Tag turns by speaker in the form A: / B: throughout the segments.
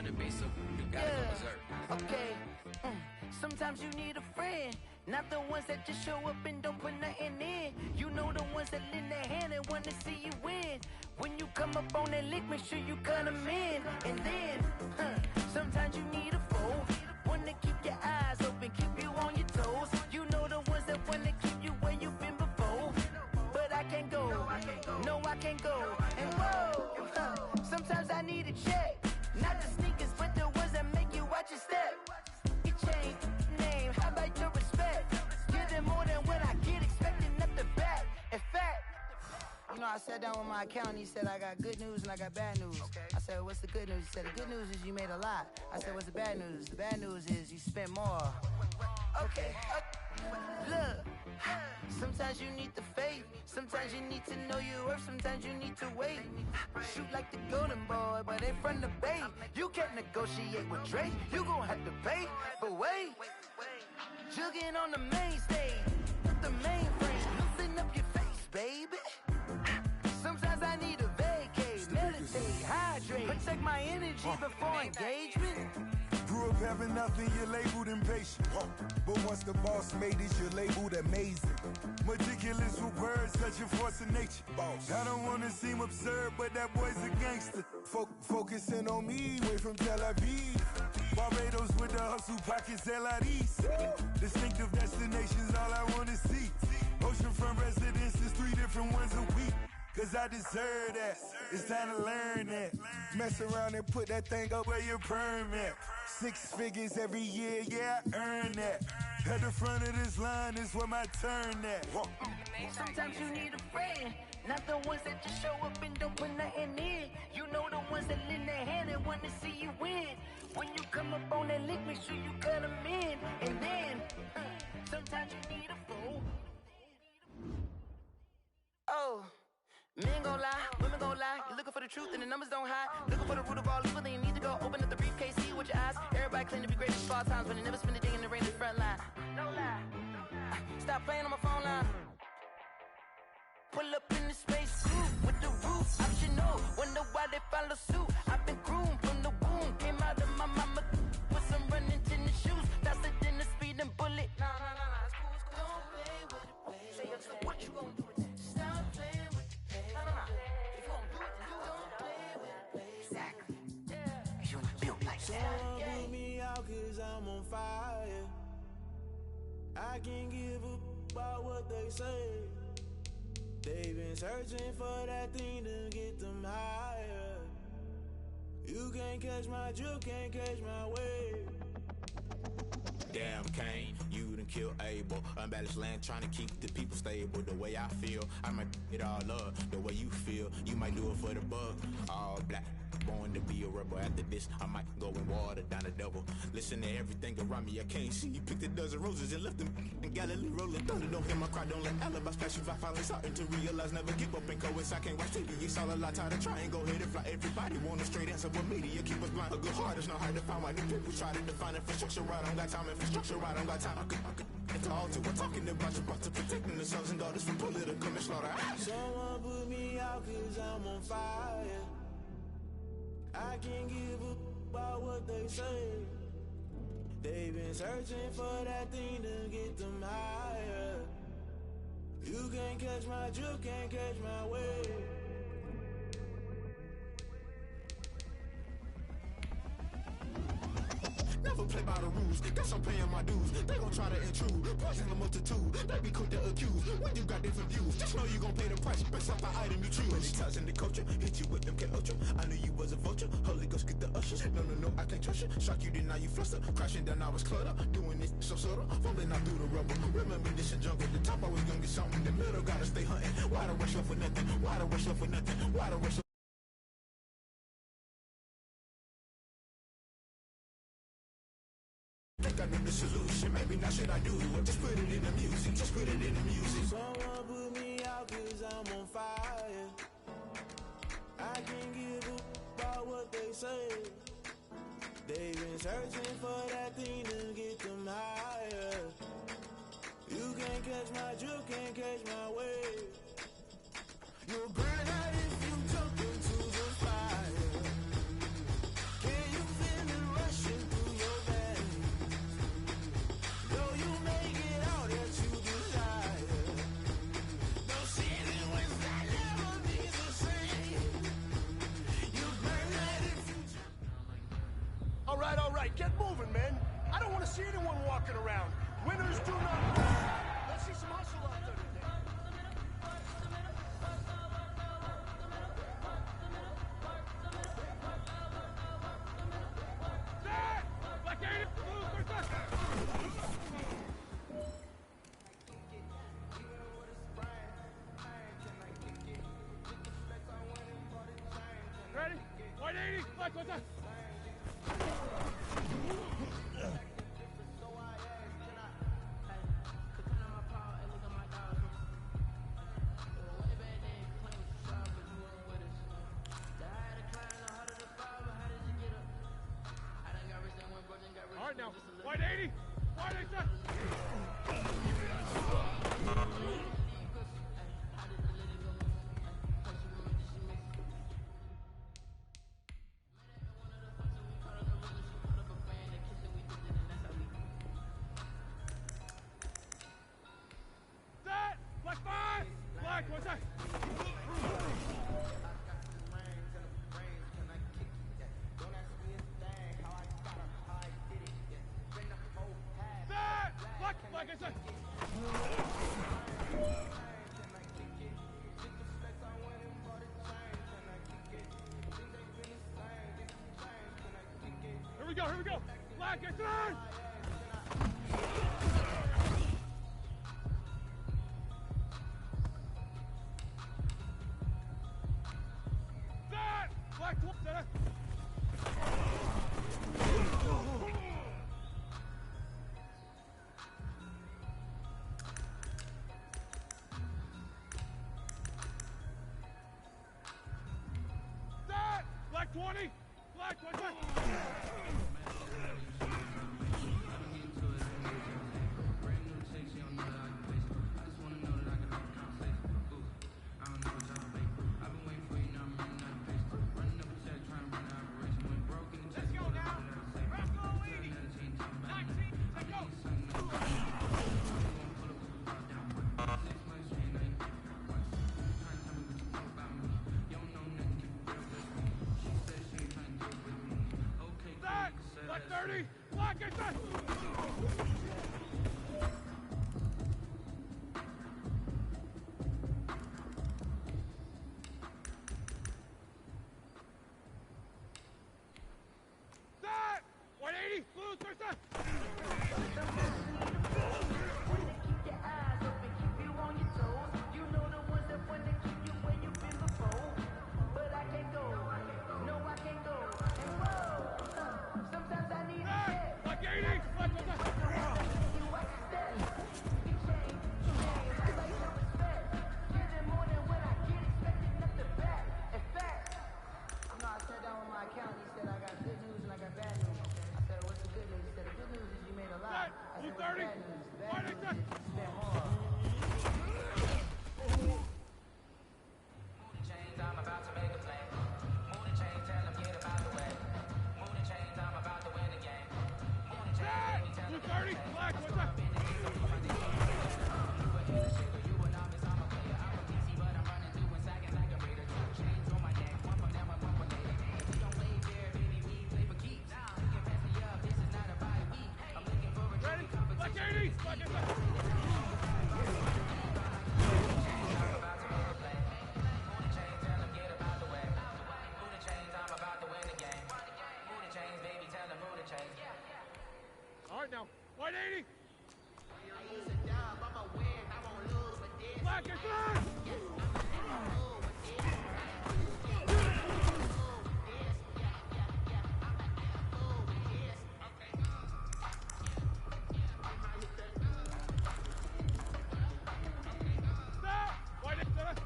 A: running bass, so you gotta go berserk.
B: Okay. Sometimes you need a friend, not the ones that just show up and don't put nothing in. You know the ones that lend their hand and wanna see you win. When you come up on that lick, make sure you cut them in. And then, sometimes you need a foe, one to keep your eyes open, keep you on your toes. You know the ones that wanna keep you where you've been before. But I can't go, no I can't go. And whoa, sometimes I need a check, not the sneakers, but the ones that make you watch your step. Change name, how about your respect? Give them more than what I get, expecting nothing back. In fact, you know, I sat down with my accountant, he said I got good news and I got bad news. I said, what's the good news? He said, the good news is you made a lot. I said, what's the bad news? The bad news is you spent more. Okay, look, sometimes you need the faith, sometimes you need to know your worth, sometimes you need to wait. Shoot like the golden boy, but ain't from the bay. You can't negotiate with Drake, you gon' have to pay. But wait, jugging on the main stage, the mainframe, loosen up your face, baby. Sometimes I need a vacate, meditate, hydrate, protect my energy before engagement.
C: Grew up having nothing, you're labeled impatient. But once the boss made it, you're labeled amazing. Meticulous with words, such a force of nature. I don't wanna seem absurd, but that boy's a gangster. Focusing on me, way from Tel Aviv. Barbados with the hustle pockets, LIDs. Distinctive destinations, all I wanna see. Oceanfront residences, 3 different ones a week. Cause I deserve that, it's time to learn that. Mess around and put that thing up where your permit. 6 figures every year, yeah, I earn that. At the front of this line is where my turn at.
B: Sometimes you need a friend, not the ones that just show up and don't put nothing in. You know the ones that lend their hand and wanna see you win. When you come up on that lick, make sure you cut them in. And then, sometimes you need a fool. Oh. Men gon' lie, women gon' lie. You're looking for the truth and the numbers don't hide. Looking for the root of all evil, then you need to go open up the briefcase, see with your eyes. Everybody claim to be great at all times, but they never spend a day in the rain in the front line. No lie. Stop playing on my phone line. Pull up in the space coupe with the roof optional. Wonder why they follow suit. I've been groomed from the womb. Came out of my mama with some running tennis shoes. Faster than the speeding bullet. Nah, it's cool. Don't play with it, baby. Say, so what you gon' do?
D: Someone put me out cause I'm on fire. I can't give up about what they say. They've been searching for that thing to get them higher. You can't catch my drift, can't catch my wave.
E: Damn, Kane, you done killed Abel. Unbalanced land, trying to keep the people stable. The way I feel, I might it all up. The way you feel, you might do it for the bug. All black, born to be a rebel. After this, I might go and water down the devil. Listen to everything around me, I can't see. You picked a dozen roses and left them in Galilee rolling thunder. Don't hear my cry, don't let alibis flash. If I finally starting to realize, never give up and coincide. Can't watch TV, it's all a lot. Tired of trying, go ahead and fly. Everybody want a straight answer, but media keep us blind. A good heart is not hard to find. Why the people try to define infrastructure right? I don't got time, infrastructure right, I don't got time. I could it's all to we're talking about you, about to protecting the sons and daughters from political and slaughter.
D: Someone put me out cause I'm on fire. I can't give up about what they say. They've been searching for that thing to get them higher. You can't catch my drift, can't catch my wave.
E: Never play by the rules, guess I'm paying my dues. They gon' try to intrude, poison the multitude. They be quick to accuse, when you got different views. Just know you gon' pay the price, based off the item you choose. Many times in the culture, hit you with them can ultra. I knew you was a vulture, Holy Ghost get the ushers. No, I can't trust you. Shock you, then now you fluster. Crashing down, I was cluttered. Doing this so subtle, falling out through the rubble. Remember this in jungle, the top I was gonna get something. The middle gotta stay hunting. Why the rush up for nothing? Why the rush up for nothing? Why the rush up? I know the solution, maybe not should I do it. Just put it in the music, just put it in the music.
D: Someone put me out cause I'm on fire. I can't give up about what they say. They've been searching for that thing to get them higher. You can't catch my drift, can't catch my wave. You'll burn out if you jump into the fire. Can you feel
F: Get moving, man. I don't want to see anyone walking around. Winners do not lose. Let's see some hustle out there today.
G: Ready? 180, black, what's up? All right now, 180, 180. Set! Black 5! Black, what's that? Set! Black, black, I said. Here we go, here we go. Black, I said. Set! Black, set. Set! Black 20! Black 20! Let's go now! Rocco Lee! 19, let's go! Set! Black 30! Black, I said! Set! 180! Blue, first set!
B: Keep your eyes open, keep you on your toes. You know the ones that wanna keep you where you've been before. But I can't go, no I can't go. And whoa, sometimes I need a
G: Set!
B: check.
G: Black 80! Black, what's that?
B: You watch the steps. You change, I like your respect. Give them more than what I get, expecting nothing back. In fact, you know I sat down with my accountant, he said I got good news and I got bad news. I said, what's the good news? He said, the good news is you made a lot.
G: Set!
B: I
G: Blue
B: said, what's the
G: 30!
B: bad news? The
G: Why
B: bad
G: they
B: news
G: set?
B: is you spent more.
H: Move the chains, I'm about to make a play. Move the chains, tell them get about the way. Move the chains, I'm about to win the game. Move the chains,
G: Set!
H: baby, tell
G: Blue
H: them
G: 30! Black, what's that? Ready? Black 80! Black, I said! All right now, 180! Black, I said! Set! White, set.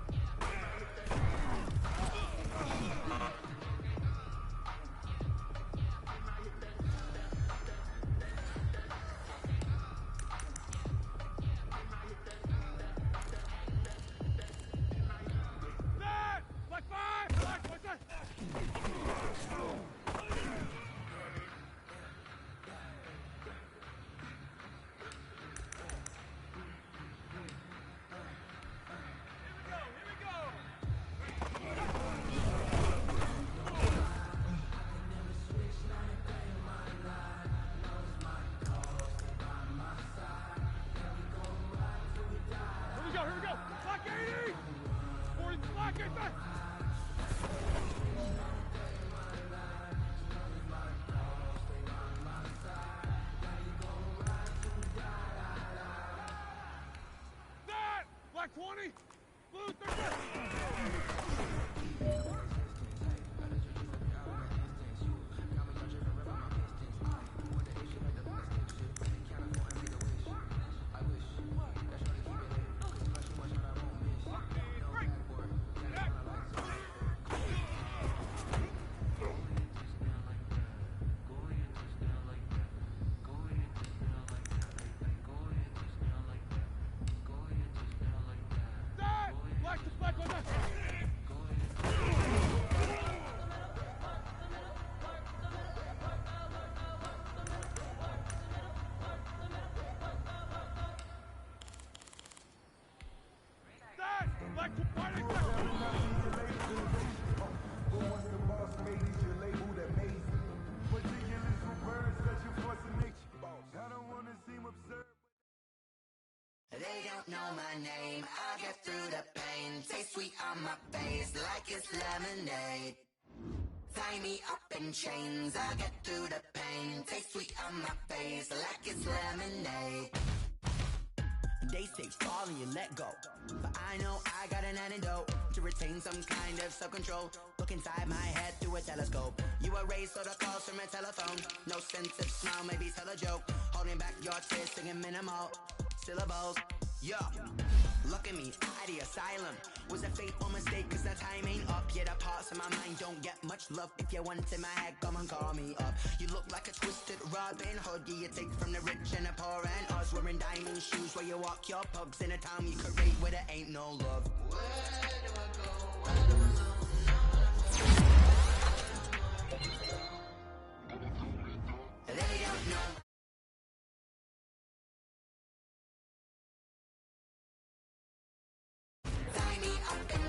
B: don't know my name, I'll get through the pain. Taste sweet on my face like it's lemonade. Tie me up in chains, I'll get through the pain. Taste sweet on my face like it's lemonade. They say fall and you let go, but I know I got an antidote to retain some kind of self-control. Look inside my head through a telescope. You erase all the calls from a telephone. No sense of smile, maybe tell a joke. Holding back your tears, singing minimal syllables. Yo, look at me, at the asylum. Was a fateful mistake, cause the time ain't up. Yet the parts of my mind don't get much love. If you want in my head, come and call me up. You look like a twisted Robin Hood. Yeah, you take from the rich and the poor and us. Wearing diamond shoes where you walk your pugs in a town you create where there ain't no love. Where do I go? Where do I go? They don't know.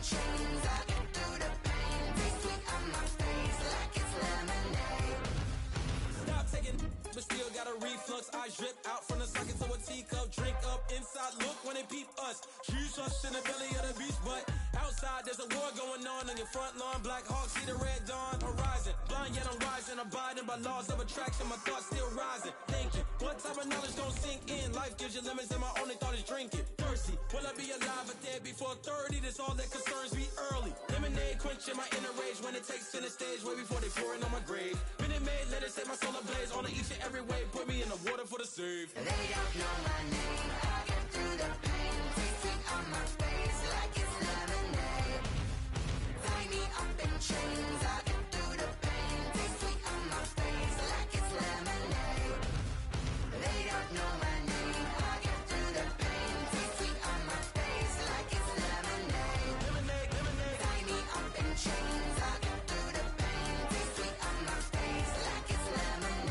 B: Chains, I get through the pain. Taste sweet on my face like it's lemonade.
E: Stop taking, but still got a reflux. I drip out from the socket to a teacup. Drink up inside, look when they peep us. Huge us in the belly of the beach, but outside there's a war going on your front lawn. Black Hawk, see the red dawn horizon. Blind yet I'm rising, abiding by laws of attraction. My thoughts still rising. Thinking, what type of knowledge don't sink in? Life gives you limits, and my only thought is drinking. Thirsty, will I be alive or dead before 30? That's all that concerns me early. Lemonade quenching my inner rage when it takes center stage, way before they pour it on my grave. Minute Maid, let it set my soul ablaze. On each and every way, put me in the water for the save.
B: They don't know my name, I'll get through the pain. Taste sweet on my face like it's lemonade. Tie me up in chains, I'll get through the pain. Taste sweet on my face like it's lemonade. They don't know my name, I'll get through the pain. Taste sweet on my face like it's lemonade. Tie me up in chains, I'll get through the pain. Taste sweet on my face like it's lemonade.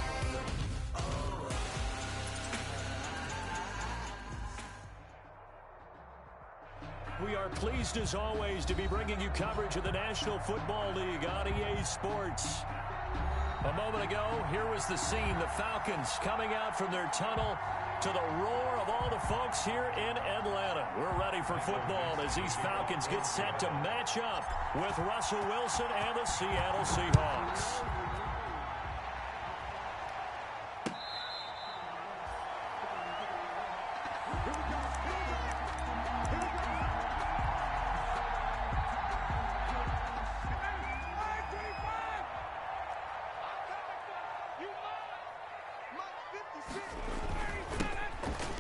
I: We are pleased as always to be bringing you coverage of the National Football League on EA Sports. A moment ago, here was the scene. The Falcons coming out from their tunnel to the roar of all the folks here in Atlanta. We're ready for football as these Falcons get set to match up with Russell Wilson and the Seattle Seahawks.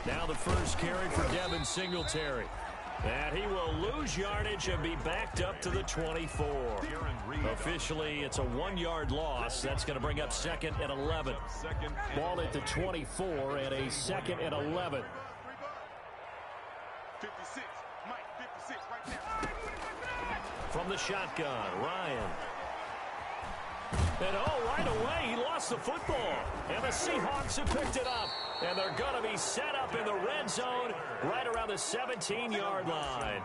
I: Now the first carry for Devin Singletary. And he will lose yardage and be backed up to the 24. Officially, it's a 1-yard loss. That's going to bring up 2nd and 11. Ball at the 24 and a 2nd and 11.
C: 56, Mike, 56 right now.
I: From the shotgun, Ryan. And right away, he lost the football. And the Seahawks have picked it up. And they're going to be set up in the red zone right around the 17-yard line.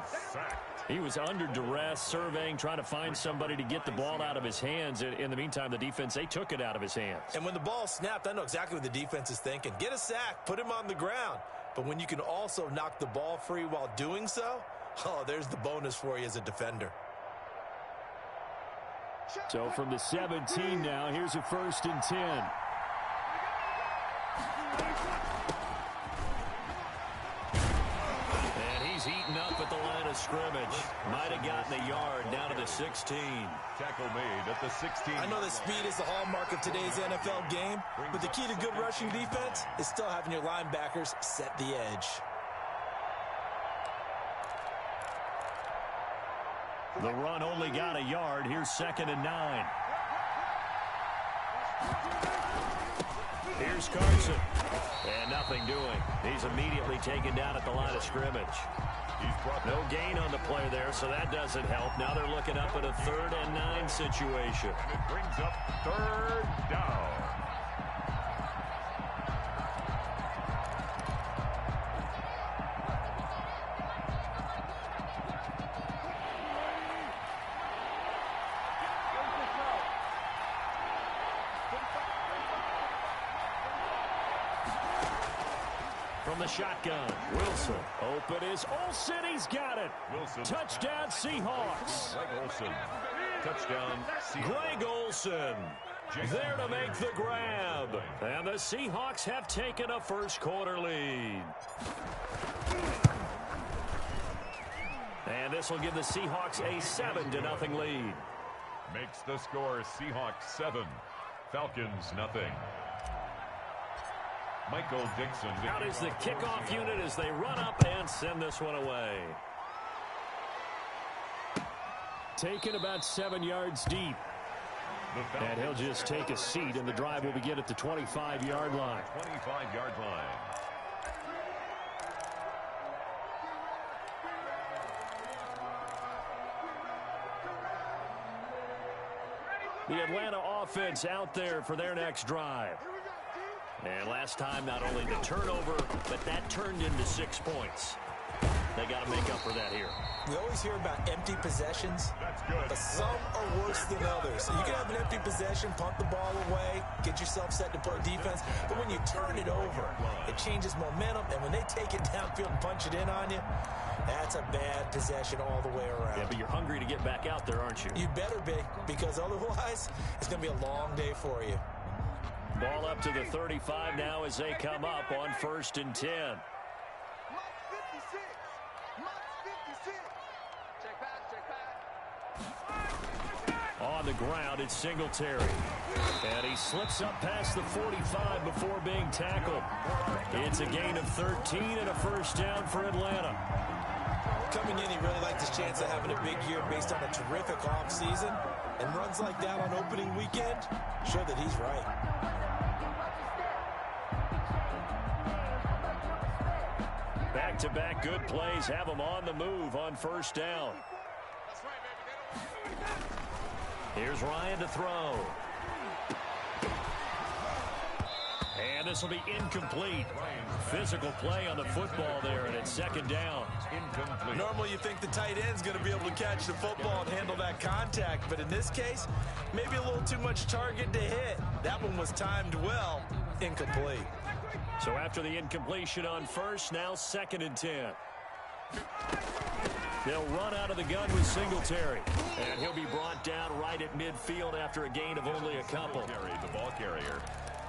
I: He was under duress, surveying, trying to find somebody to get the ball out of his hands. In the meantime, the defense, they took it out of his hands.
J: And when the ball snapped, I know exactly what the defense is thinking. Get a sack, put him on the ground. But when you can also knock the ball free while doing so, there's the bonus for you as a defender.
I: So from the 17 now, here's a 1st and 10. And he's eaten up at the line of scrimmage. Might have gotten a yard down to the 16.
K: Tackle made at the 16.
J: I know that speed is the hallmark of today's NFL game, but the key to good rushing defense is still having your linebackers set the edge.
I: The run only got a yard. Here's 2nd and 9. Here's Carson. And nothing doing. He's immediately taken down at the line of scrimmage. No gain on the play there, so that doesn't help. Now they're looking up at a 3rd and 9 situation.
K: And it brings up 3rd down.
I: From from the shotgun. Wilson. Open is Olsen. He's got it.
K: Wilson.
I: Touchdown, Seahawks.
K: Greg Olsen. Touchdown, Seahawks.
I: Greg Olsen there to make the grab. And the Seahawks have taken a first-quarter lead. And this will give the Seahawks a 7-0 lead.
K: Makes the score Seahawks 7, Falcons nothing. Michael Dixon.
I: Out is the kickoff unit as they run up and send this one away. Taken about 7 yards deep. And he'll just take a seat, and the drive will begin at the 25-yard line.
K: 25-yard line.
I: The Atlanta offense out there for their next drive. And last time, not only the turnover, but that turned into 6 points. They got to make up for that here.
J: We always hear about empty possessions, but some are worse than others. You can have an empty possession, punt the ball away, get yourself set to play defense, but when you turn it over, it changes momentum, and when they take it downfield and punch it in on you, that's a bad possession all the way around.
I: Yeah, but you're hungry to get back out there, aren't you?
J: You better be, because otherwise, it's going to be a long day for you.
I: Ball up to the 35 now as they come up on 1st and 10. On the ground, it's Singletary. And he slips up past the 45 before being tackled. It's a gain of 13 and a first down for Atlanta.
J: Coming in, he really liked his chance of having a big year based on a terrific offseason. And runs like that on opening weekend show that he's right.
I: Back-to-back good plays have him on the move on 1st down. Here's Ryan to throw. And this will be incomplete. Physical play on the football there, and it's 2nd down.
K: Incomplete.
J: Normally you think the tight end's going to be able to catch the football and handle that contact, but in this case, maybe a little too much target to hit. That one was timed well. Incomplete.
I: So after the incompletion on 1st, now 2nd and 10. They'll run out of the gun with Singletary. And he'll be brought down right at midfield after a gain of only a couple.
K: The ball carrier.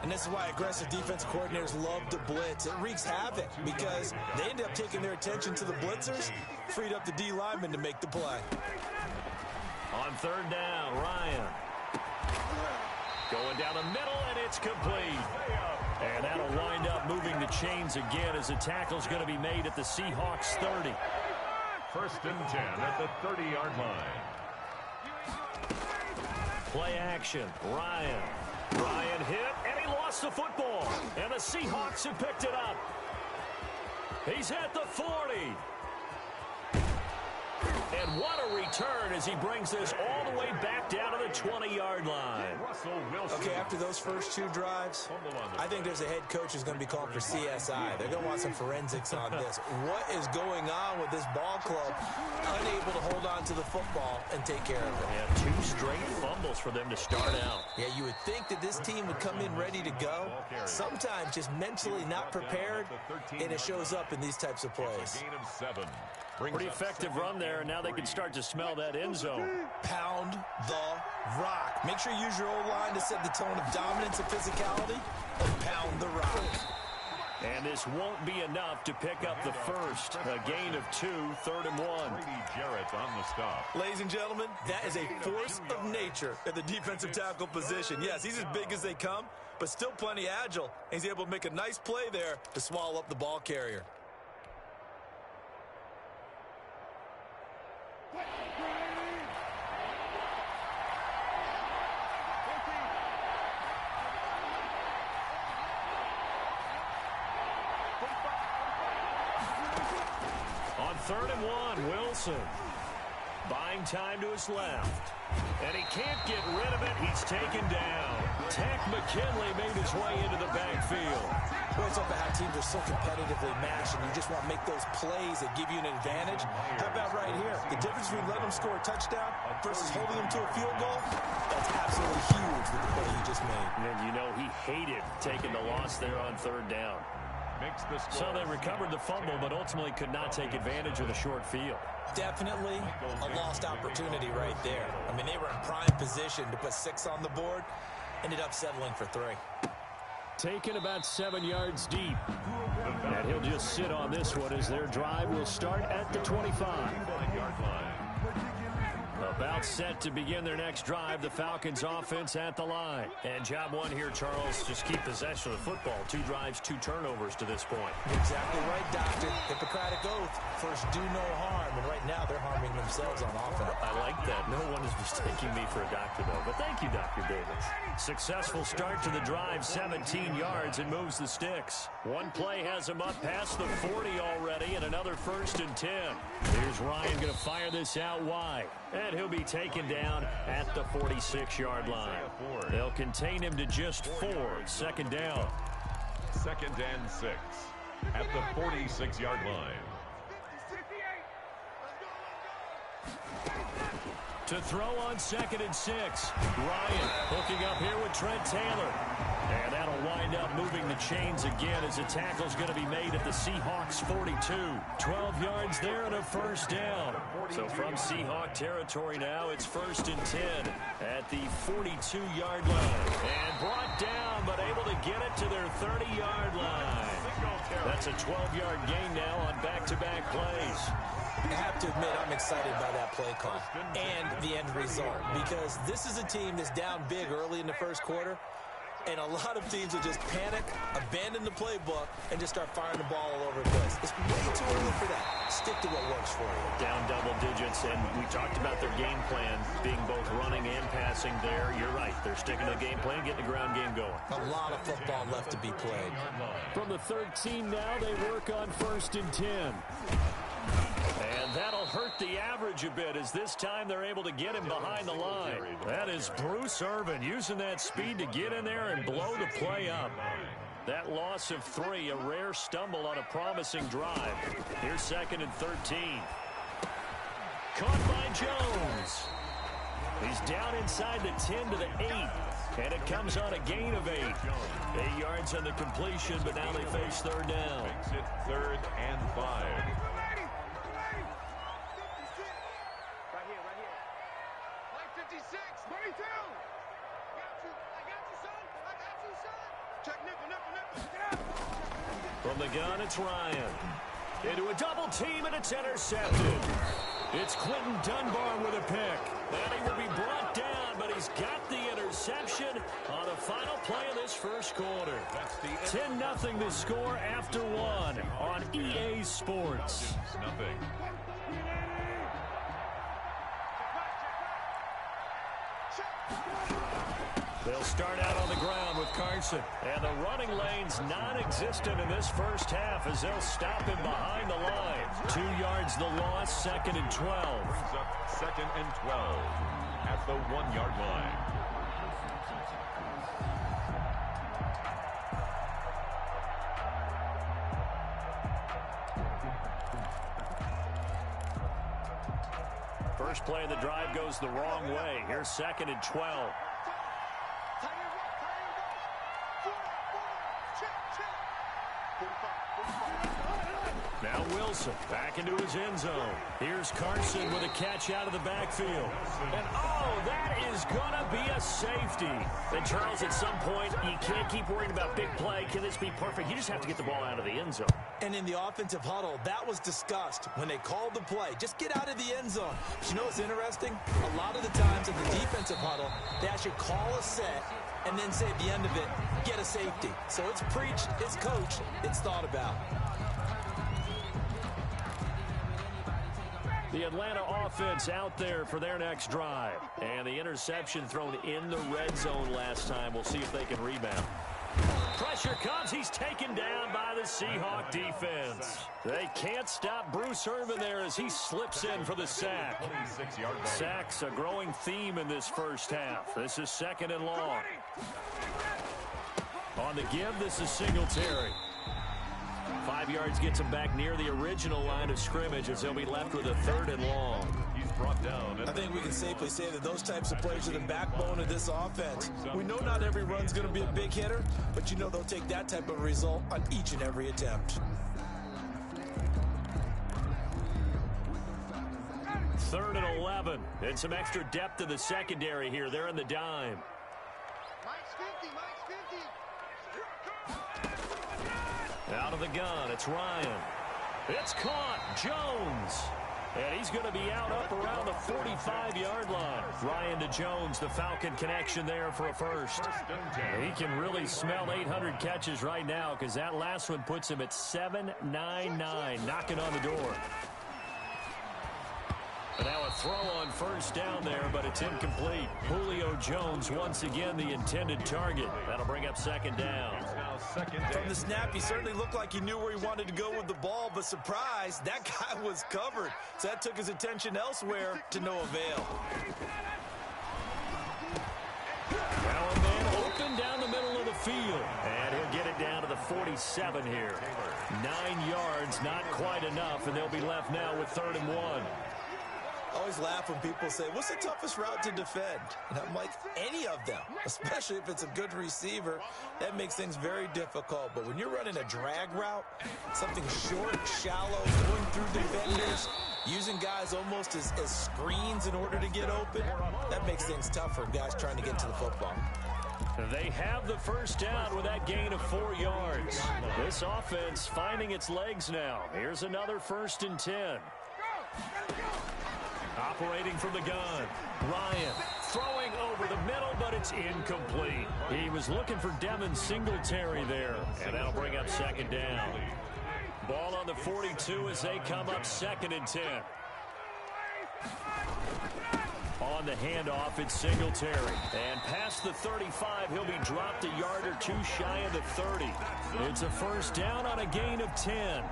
J: And this is why aggressive defense coordinators love to blitz. It wreaks havoc because they end up taking their attention to the blitzers, freed up the D lineman to make the play.
I: On 3rd down, Ryan. Going down the middle, and it's complete. And that'll wind up moving the chains again as the tackle's going to be made at the Seahawks 30.
K: 1st and 10 at the 30-yard line.
I: Play action. Ryan hit, and he lost the football. And the Seahawks have picked it up. He's at the 40. And what a return as he brings this all the way back down to the 20-yard line.
J: Okay, after those first 2 drives, I think there's a head coach who's going to be called for CSI. They're going to want some forensics on this. What is going on with this ball club unable to hold on to the football and take care of it?
I: Yeah, 2 straight fumbles for them to start out.
J: Yeah, you would think that this team would come in ready to go. Sometimes just mentally not prepared, and it shows up in these types of plays.
K: Gain of 7.
I: Pretty effective run there, and now they can start to smell that end zone.
J: Pound the rock. Make sure you use your O-line to set the tone of dominance and physicality, and pound the rock.
I: And this won't be enough to pick up the first. A gain of 2, 3rd and 1.
K: Brady Jarrett on the stop.
J: Ladies and gentlemen, that is a force of nature at the defensive tackle position. Yes, he's as big as they come, but still plenty agile. And he's able to make a nice play there to swallow up the ball carrier.
I: On 3rd and 1, Wilson. Buying time to his left. And he can't get rid of it. He's taken down. Tack McKinley made his way into the backfield.
J: Boy, it's all about how teams are so competitively matched, and you just want to make those plays that give you an advantage. How about right here? The difference between letting them score a touchdown versus holding them to a field goal, that's absolutely huge with the play he just made.
I: And you know he hated taking the loss there on 3rd down.
K: makes the score.
I: So they recovered the fumble, but ultimately could not take advantage of the short field.
J: Definitely a lost opportunity right there. I mean, they were in prime position to put 6 on the board. Ended up settling for 3.
I: Taken about 7 yards deep. And he'll just sit on this one as their drive will start at the 25-yard line. About set to begin their next drive, the Falcons offense at the line. And job one here, Charles, just keep possession of the football. 2 drives, 2 turnovers to this point.
J: Exactly right, Doctor. Hippocratic oath. First, do no harm. And right now, they're harming themselves on offense.
I: I like that. No one is mistaking me for a doctor, though. But thank you, Dr. Davis. Successful start to the drive, 17 yards, and moves the sticks. One play has him up past the 40 already, and another 1st and 10. Here's Ryan going to fire this out wide. And he'll be taken down at the 46-yard line. They'll contain him to just 4. 2nd down.
K: 2nd and 6 at the 46-yard line.
I: To throw on 2nd and 6. Ryan hooking up here with Trent Taylor. And that'll wind up moving the chains again as the tackle's going to be made at the Seahawks 42. 12 yards there and a 1st down. So from Seahawk territory now, it's 1st and 10 at the 42-yard line. And brought down, but able to get it to their 30-yard line. That's a 12-yard gain now on back-to-back plays.
J: I have to admit, I'm excited by that play call and the end result, because this is a team that's down big early in the 1st quarter, and a lot of teams will just panic, abandon the playbook, and just start firing the ball all over the place. It's way too early for that. Stick to what works for you.
I: Down double digits, and we talked about their game plan being both running and passing there. You're right. They're sticking to the game plan, getting the ground game going.
J: A lot of football left to be played.
I: From the 13 now, they work on 1st and 10. And that'll hurt the average a bit as this time they're able to get him behind the line. That is Bruce Irvin using that speed to get in there and blow the play up. That loss of 3, a rare stumble on a promising drive. Here's 2nd and 13. Caught by Jones. He's down inside the 10 to the 8. And it comes on a gain of 8. 8 yards on the completion, but now they face 3rd down.
K: Makes it 3rd and 5.
I: From the gun, it's Ryan. Into a double team, and it's intercepted. It's Quentin Dunbar with a pick. And he will be brought down, but he's got the interception on the final play of this 1st quarter. 10-0 the score after 1 on EA Sports.
K: Nothing.
I: They'll start out on the ground with Carson. And the running lane's non-existent in this 1st half as they'll stop him behind the line. 2 yards the loss, 2nd and 12.
K: Brings up 2nd and 12 at the 1-yard line.
I: First play of the drive goes the wrong way. Here's 2nd and 12. Now Wilson back into his end zone. Here's Carson with a catch out of the backfield. And oh, that is going to be a safety. And Charles, at some point, you can't keep worrying about big play. Can this be perfect? You just have to get the ball out of the end zone.
J: And in the offensive huddle, that was discussed when they called the play. Just get out of the end zone. But you know what's interesting? A lot of the times in the defensive huddle, they actually call a set and then say at the end of it, get a safety. So it's preached, it's coached, it's thought about.
I: The Atlanta offense out there for their next drive. And the interception thrown in the red zone last time. We'll see if they can rebound. Pressure comes. He's taken down by the Seahawk defense. They can't stop Bruce Irvin there as he slips in for the sack. Sacks a growing theme in this 1st half. This is 2nd and long. On the give, this is Singletary. 5 yards gets him back near the original line of scrimmage as they'll be left with a 3rd and long.
K: He's brought down.
J: I think we can safely say that those types of players are the backbone of this offense. We know not every run's going to be a big hitter, but you know they'll take that type of result on each and every attempt.
I: 3rd and 11. And some extra depth in the secondary here. They're in the dime. Out of the gun, it's Ryan. It's caught. Jones. And he's going to be out up around the 45-yard line. Ryan to Jones, the Falcon connection there for a first. He can really smell 800 catches right now because that last one puts him at 799, knocking on the door. And now a throw on first down there, but it's incomplete. Julio Jones once again the intended target. That'll bring up second down.
J: From the snap, he certainly looked like he knew where he wanted to go with the ball, but surprise, that guy was covered. So that took his attention elsewhere to no avail.
I: Now a man open down the middle of the field. And he'll get it down to the 47 here. 9 yards, not quite enough, and they'll be left now with 3rd and 1.
J: I always laugh when people say, what's the toughest route to defend? And I'm like, any of them, especially if it's a good receiver. That makes things very difficult. But when you're running a drag route, something short, shallow, going through defenders, using guys almost as screens in order to get open, that makes things tough for guys trying to get to the football.
I: They have the first down with that gain of 4 yards. This offense finding its legs now. Here's another 1st and 10. Operating from the gun. Ryan throwing over the middle, but it's incomplete. He was looking for Devin Singletary there, and that'll bring up second down. Ball on the 42 as they come up 2nd and 10. On the handoff, it's Singletary. And past the 35, he'll be dropped a yard or two shy of the 30. It's a first down on a gain of 10.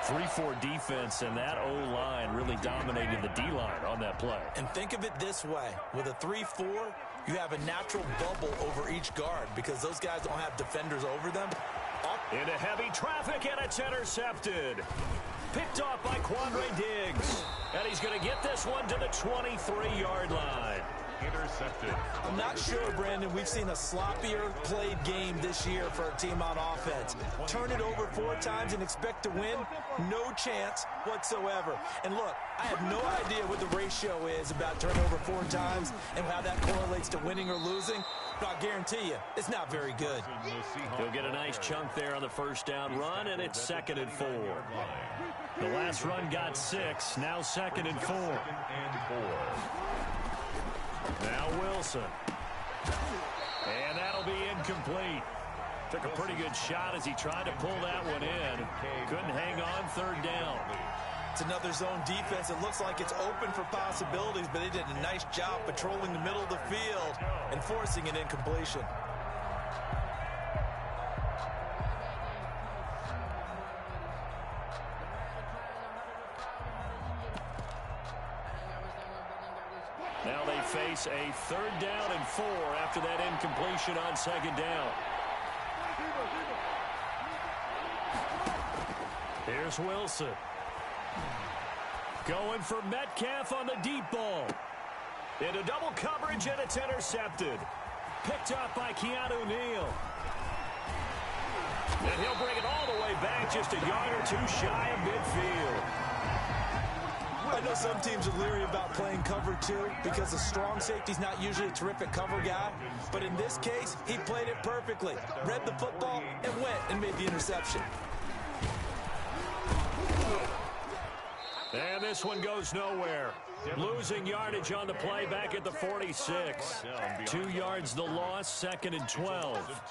I: 3-4 defense, and that O-line really dominated the D-line on that play.
J: And think of it this way. With a 3-4, you have a natural bubble over each guard because those guys don't have defenders over them.
I: Into heavy traffic, and it's intercepted. Picked off by Quandre Diggs. And he's going to get this one to the 23-yard line.
K: Intercepted.
J: I'm not sure, Brandon, we've seen a sloppier played game this year for our team on offense. Turn it over 4 times and expect to win? No chance whatsoever. And look, I have no idea what the ratio is about turnover 4 times and how that correlates to winning or losing. But I guarantee you, it's not very good.
I: He'll get a nice chunk there on the first down run, and it's 2nd and 4. The last run got 6, now 2nd and 4. Now Wilson. And that'll be incomplete. Took a pretty good shot as he tried to pull that one in. Couldn't hang on 3rd down.
J: It's another zone defense. It looks like it's open for possibilities, but they did a nice job patrolling the middle of the field and forcing an incompletion.
I: Now they face a 3rd down and 4 after that incompletion on 2nd down. Here's Wilson. Going for Metcalf on the deep ball. Into double coverage, and it's intercepted. Picked up by Keanu Neal. And he'll bring it all the way back just a yard or 2 shy of midfield.
J: I know some teams are leery about playing cover 2 because a strong safety's not usually a terrific cover guy. But in this case, he played it perfectly. Read the football and went and made the interception.
I: And this one goes nowhere. Losing yardage on the play back at the 46. 2 yards the loss, 2nd and 12.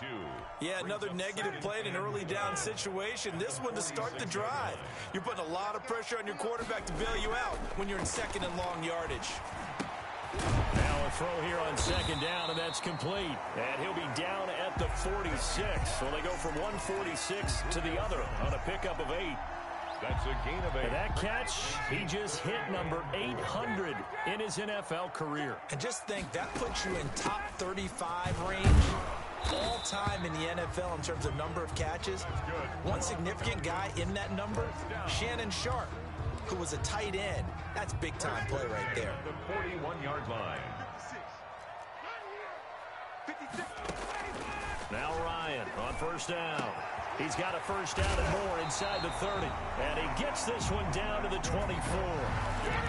J: Yeah, another negative play in an early down situation. This one to start the drive. You're putting a lot of pressure on your quarterback to bail you out when you're in 2nd and long yardage.
I: Now a throw here on 2nd down, and that's complete. And he'll be down at the 46. So they go from one 46 to the other on a pickup of 8.
K: That's a gain of 8.
I: And that catch, he just hit number 800 in his NFL career.
J: And just think, that puts you in top 35 range all time in the NFL in terms of number of catches. One significant guy in that number, Shannon Sharp, who was a tight end That's big-time play right there.
K: The 41-yard line.
I: Now Ryan on first down. He's got a first down and more inside the 30. And he gets this one down to the 24.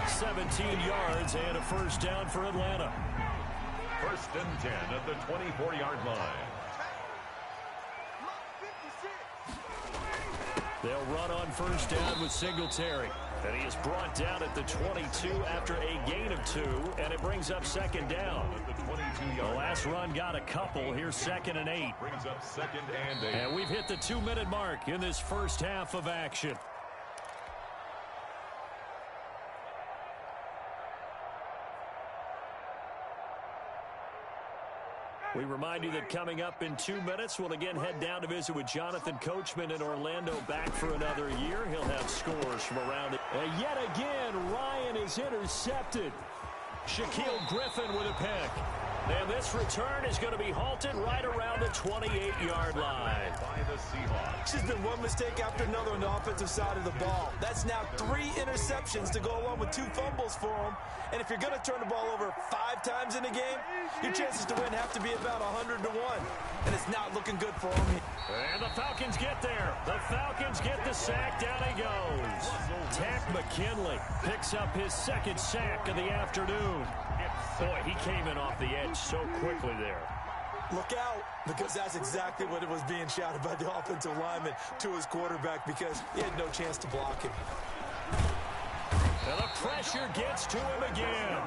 I: 17 yards and a first down for Atlanta.
K: First and 10 at the 24-yard line.
I: They'll run on first down with Singletary. And he is brought down at the 22 after a gain of 2, and it brings up second down. The last run got a couple. Here's 2nd and 8.
K: Brings up 2nd and 8.
I: And we've hit the 2-minute mark in this first half of action. We remind you that coming up in 2 minutes, we'll again head down to visit with Jonathan Coachman in Orlando, back for another year. He'll have scores from around it. And yet again, Ryan is intercepted. Shaquille Griffin with a pick. And this return is going to be halted right around the 28-yard line.
K: By the Seahawks.
J: There's been one mistake after another on the offensive side of the ball. That's now 3 interceptions to go along with 2 fumbles for him. And if you're going to turn the ball over 5 times in a game, your chances to win have to be about 100 to 1. And it's not looking good for him.
I: And the Falcons get there. The Falcons get the sack. Down he goes. Tack McKinley picks up his 2nd sack of the afternoon. Boy, he came in off the edge so quickly there.
J: Look out, because that's exactly what it was being shouted by the offensive lineman to his quarterback, because he had no chance to block him.
I: And the pressure gets to him again.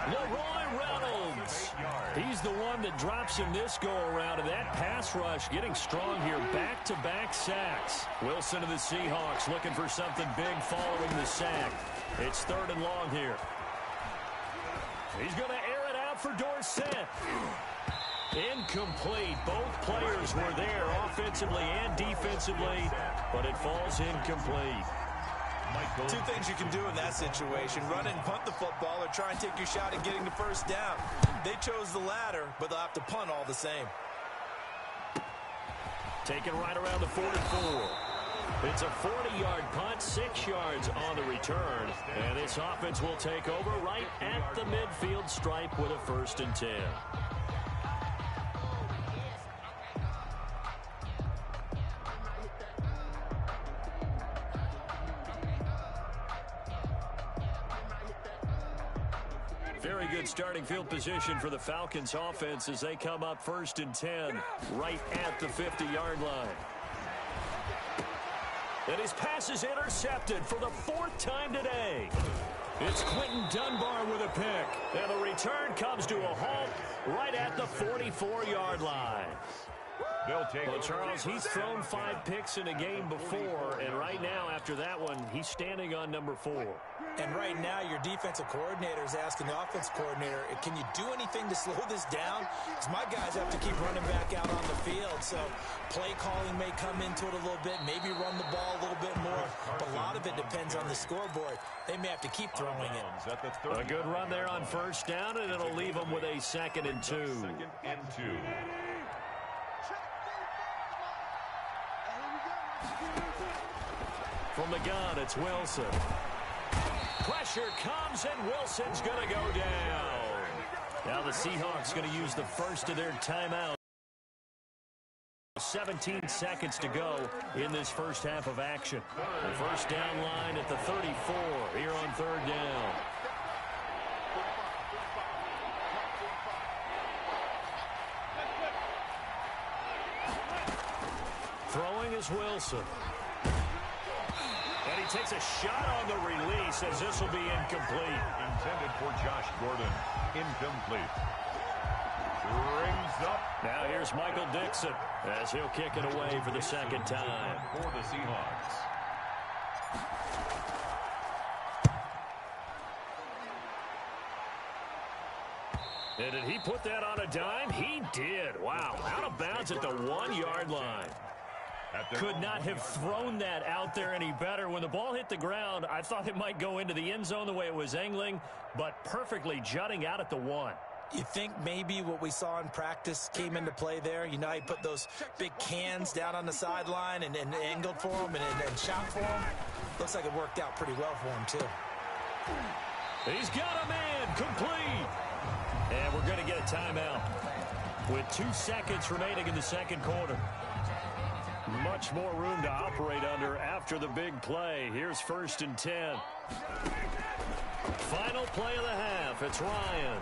I: Leroy Reynolds. He's the one that drops him this go-around, and that pass rush getting strong here. Back-to-back sacks. Wilson of the Seahawks looking for something big following the sack. It's 3rd and long here. He's going to air it out for Dorsett. Incomplete. Both players were there offensively and defensively, but it falls incomplete.
J: 2 things you can do in that situation: run and punt the football, or try and take your shot at getting the first down. They chose the latter, but they'll have to punt all the same.
I: Taken right around the 44. It's a 40-yard punt, 6 yards on the return. And this offense will take over right at the midfield stripe with a 1st and 10. Very good starting field position for the Falcons offense as they come up 1st and 10 right at the 50-yard line. And his pass is intercepted for the 4th time today. It's Quentin Dunbar with a pick. And the return comes to a halt right at the 44-yard line.
K: They'll take
I: well, Charles, he's thrown 5 picks in a game before, and right now, after that one, he's standing on number 4.
J: And right now, your defensive coordinator is asking the offensive coordinator, can you do anything to slow this down? Because my guys have to keep running back out on the field. So play calling may come into it a little bit, maybe run the ball a little bit more. But a lot of it depends on the scoreboard. They may have to keep throwing it.
I: A good run there on first down, and it'll leave them with a 2nd and 2.
K: 2nd and 2.
I: From the gun, it's Wilson. Pressure comes, and Wilson's going to go down. Now the Seahawks going to use the first of their timeouts. 17 seconds to go in this first half of action. The first down line at the 34 here on 3rd down. Throwing is Wilson. And he takes a shot on the release as this will be incomplete.
K: Intended for Josh Gordon. Incomplete. Rings up.
I: Now here's Michael Dixon as he'll kick it away for the 2nd time.
K: For the Seahawks.
I: And did he put that on a dime? He did. Wow. Out of bounds at the 1-yard line. Could not have thrown that out there any better. When the ball hit the ground, I thought it might go into the end zone the way it was angling, but perfectly jutting out at the 1.
J: You think maybe what we saw in practice came into play there? You know how he put those big cans down on the sideline and angled for him and shot for him? Looks like it worked out pretty well for him, too.
I: He's got a man complete. And we're going to get a timeout with 2 seconds remaining in the second quarter. Much more room to operate under after the big play. Here's 1st and 10. Final play of the half. It's Ryan.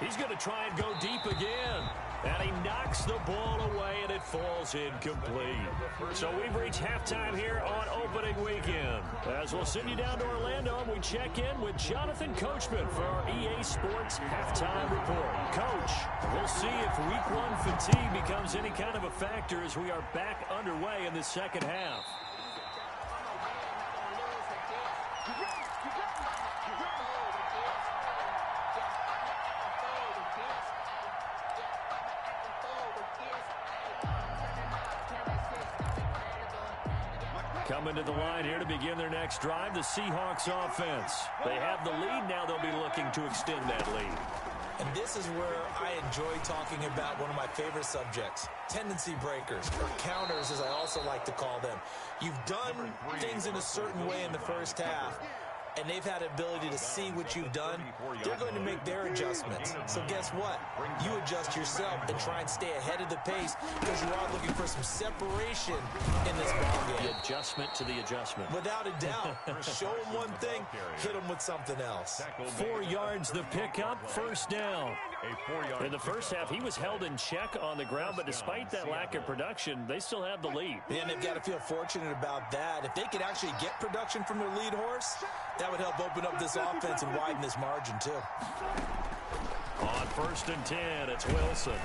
I: He's going to try and go deep again. And he knocks the ball away, and it falls incomplete. So we've reached halftime here on opening weekend. As we'll send you down to Orlando, and we check in with Jonathan Coachman for our EA Sports Halftime Report. Coach, we'll see if Week 1 fatigue becomes any kind of a factor as we are back underway in the second half. Coming to the line here to begin their next drive, the Seahawks offense. They have the lead. Now they'll be looking to extend that lead.
J: And this is where I enjoy talking about one of my favorite subjects, tendency breakers, or counters as I also like to call them. You've done things in a certain way in the first half, and they've had the ability to see what you've done. They're going to make their adjustments. So guess what? You adjust yourself and try and stay ahead of the pace because you are looking for some separation in this ballgame.
I: The adjustment to the adjustment.
J: Without a doubt. Show them one thing, hit them with something else.
I: 4 yards the pickup, 1st down. In the first half, he was held in check on the ground, but despite that lack of production, they still have the lead.
J: And they've got to feel fortunate about that. If they could actually get production from their lead horse, that would help open up this offense and widen this margin, too.
I: On 1st and 10, it's Wilson.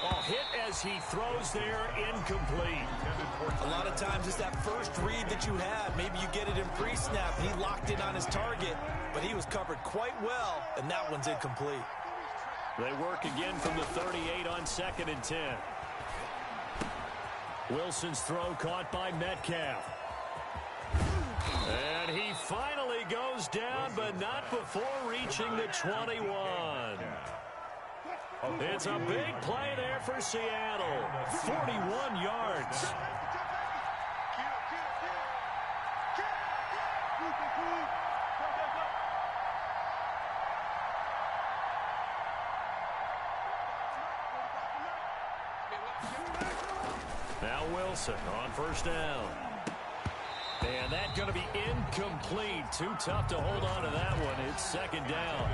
I: Oh, hit as he throws there, incomplete.
J: A lot of times it's that first read that you have. Maybe you get it in pre-snap. He locked in on his target, but he was covered quite well, and that one's incomplete.
I: They work again from the 38 on 2nd and 10. Wilson's throw caught by Metcalf. And he finally goes down, but not before reaching the 21. It's a big play there for Seattle. 41 yards. Now Wilson on 1st down. And that's going to be incomplete. Too tough to hold on to that one. It's 2nd down.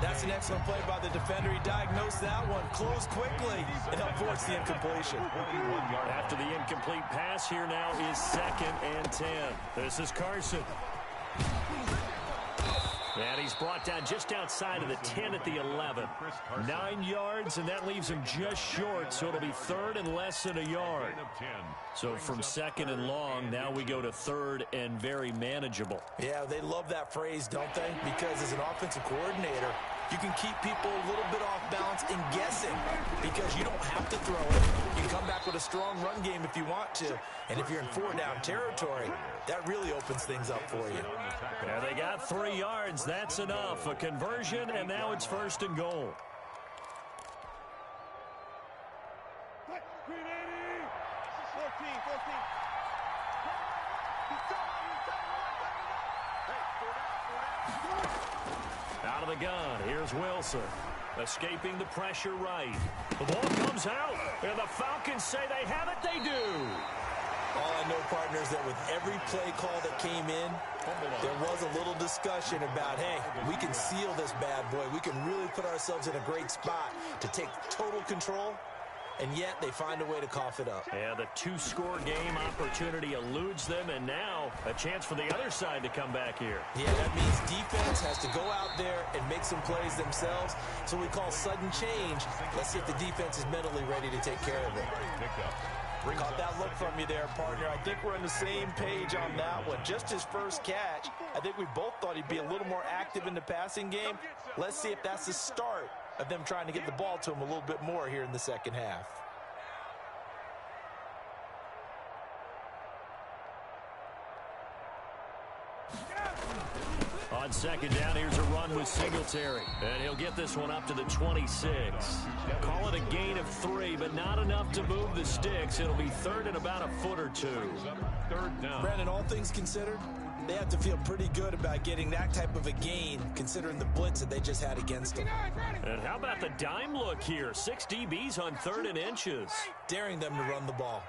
J: That's an excellent play by the defender. He diagnosed that one, closed quickly, and helped force the incompletion.
I: After the incomplete pass, here now is 2nd and 10. This is Carson. And he's brought down just outside of the 10 at the 11. 9 yards, and that leaves him just short, so it'll be 3rd and less than a yard. So from 2nd and long, now we go to 3rd and very manageable.
J: Yeah, they love that phrase, don't they? Because as an offensive coordinator, you can keep people a little bit off balance and guessing because you don't have to throw it. You can come back with a strong run game if you want to. And if you're in 4-down territory, that really opens things up for you.
I: Yeah, they got 3 yards. That's enough. A conversion, and now it's 1st and goal. Out of the gun, here's Wilson. Escaping the pressure right. The ball comes out, and the Falcons say they have it. They do.
J: All I know, partner, is that with every play call that came in, there was a little discussion about, hey, we can seal this bad boy. We can really put ourselves in a great spot to take total control, and yet they find a way to cough it up.
I: Yeah, the 2-score game opportunity eludes them, and now a chance for the other side to come back here.
J: Yeah, that means defense has to go out there and make some plays themselves. So we call sudden change. Let's see if the defense is mentally ready to take care of it. Caught that look from you there, partner. I think we're on the same page on that one. Just his first catch, I think we both thought he'd be a little more active in the passing game. Let's see if that's the start of them trying to get the ball to him a little bit more here in the second half.
I: On 2nd down, here's a run with Singletary. And he'll get this one up to the 26. Call it a gain of 3, but not enough to move the sticks. It'll be 3rd and about a foot or 2.
K: 3rd down.
J: Brandon, all things considered, They have to feel pretty good about getting that type of a gain, considering the blitz that they just had against them.
I: And how about the dime look here? 6 DBs on 3rd and inches.
J: Daring them to run the ball.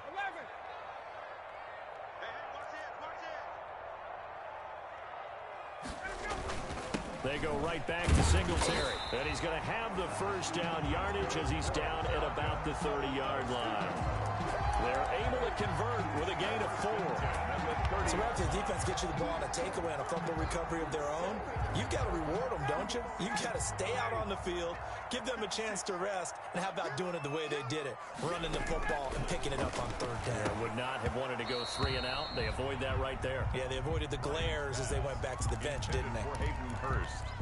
I: They go right back to Singletary. And he's going to have the first down yardage as he's down at about the 30-yard line. They're able to convert with a gain of 4.
J: So after the defense gets you the ball on a takeaway and a fumble recovery of their own, you've got to reward them, don't you? You've got to stay out on the field, give them a chance to rest, and how about doing it the way they did it, running the football and picking it up on 3rd down.
I: They would not have wanted to go 3 and out. They avoid that right there.
J: Yeah, they avoided the glares as they went back to the bench, didn't they?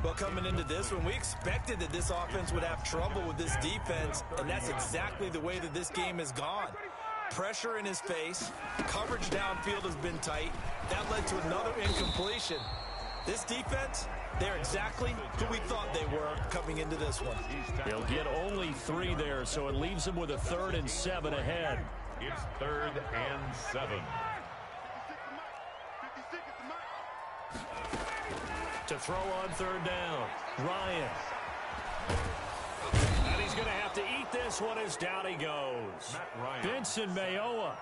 J: Well, coming into this one, we expected that this offense would have trouble with this defense, and that's exactly the way that this game has gone. Pressure in his face. Coverage downfield has been tight. That led to another incompletion. This defense, they're exactly who we thought they were coming into this one.
I: He'll get only 3 there, so it leaves him with a 3rd and 7 ahead.
K: It's 3rd and 7.
I: To throw on 3rd down, Ryan. And he's going to have to eat this one as down he goes. Vincent Mayowa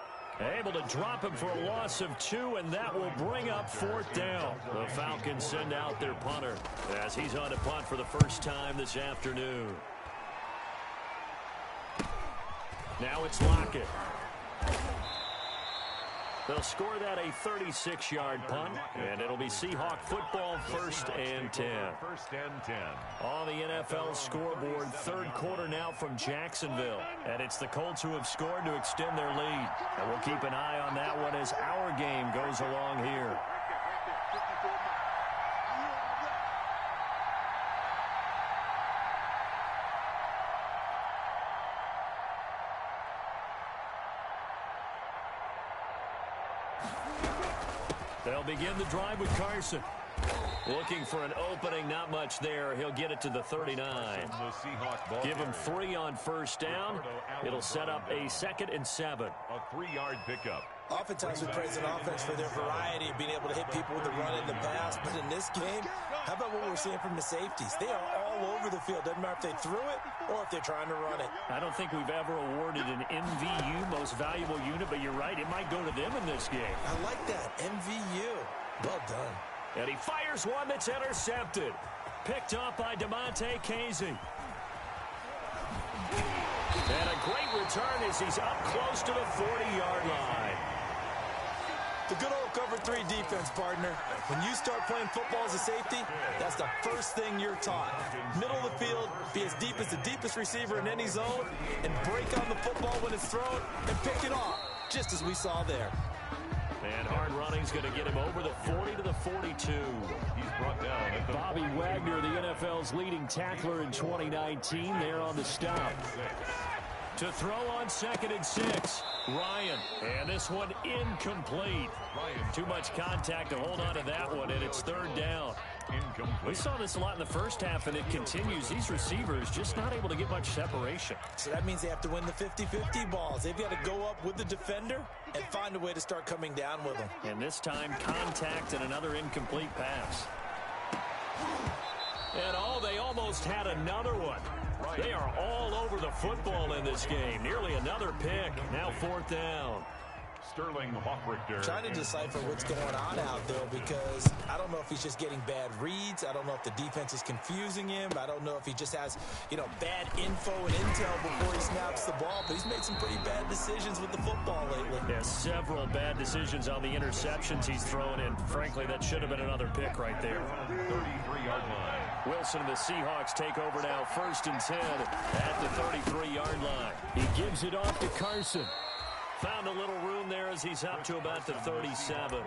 I: able to drop him for a loss of 2, and that will bring up 4th down. The Falcons send out their punter as he's on to punt for the first time this afternoon. Now it's Lockett. They'll score that a 36-yard punt, and it'll be Seahawk football 1st and 10. On the NFL scoreboard, 3rd quarter now from Jacksonville. And it's the Colts who have scored to extend their lead. And we'll keep an eye on that one as our game goes along here. They'll begin the drive with Carson. Looking for an opening, not much there. He'll get it to the 39. Give him 3 on 1st down. It'll set up a 2nd and 7.
K: A 3-yard pickup.
J: Oftentimes we praise an offense for their variety of being able to hit people with the run and the pass. But in this game, how about what we're seeing from the safeties? They are all over the field. Doesn't matter if they threw it or if they're trying to run it.
I: I don't think we've ever awarded an MVU, most valuable unit, but you're right. It might go to them in this game.
J: I like that. MVU. Well done.
I: And he fires one that's intercepted. Picked up by DeMonte Casey. And a great return as he's up close to the 40-yard line.
J: The good old cover 3 defense, partner. When you start playing football as a safety, that's the first thing you're taught. Middle of the field, be as deep as the deepest receiver in any zone, and break on the football when it's thrown and pick it off, just as we saw there.
I: And hard running's going to get him over the 40 to the 42.
K: He's brought down at the
I: Bobby Wagner, the NFL's leading tackler in 2019, there on the stop. To throw on 2nd and 6, Ryan. And this one incomplete. Too much contact to hold on to that one, and it's 3rd down. We saw this a lot in the first half, and it continues. These receivers just not able to get much separation.
J: So that means they have to win the 50-50 balls. They've got to go up with the defender and find a way to start coming down with them.
I: And this time, contact and another incomplete pass. And they almost had another one. They are all over the football in this game. Nearly another pick. Now 4th down.
K: Sterling Hawkrichter.
J: Trying to decipher what's going on out there because I don't know if he's just getting bad reads. I don't know if the defense is confusing him. I don't know if he just has, bad info and intel before he snaps the ball. But he's made some pretty bad decisions with the football lately.
I: Yeah, several bad decisions on the interceptions he's thrown in. Frankly, that should have been another pick right there.
K: 33-yard line.
I: Wilson and the Seahawks take over now 1st and 10 at the 33-yard line. He gives it off to Carson. Found a little room there as he's up to about the 37.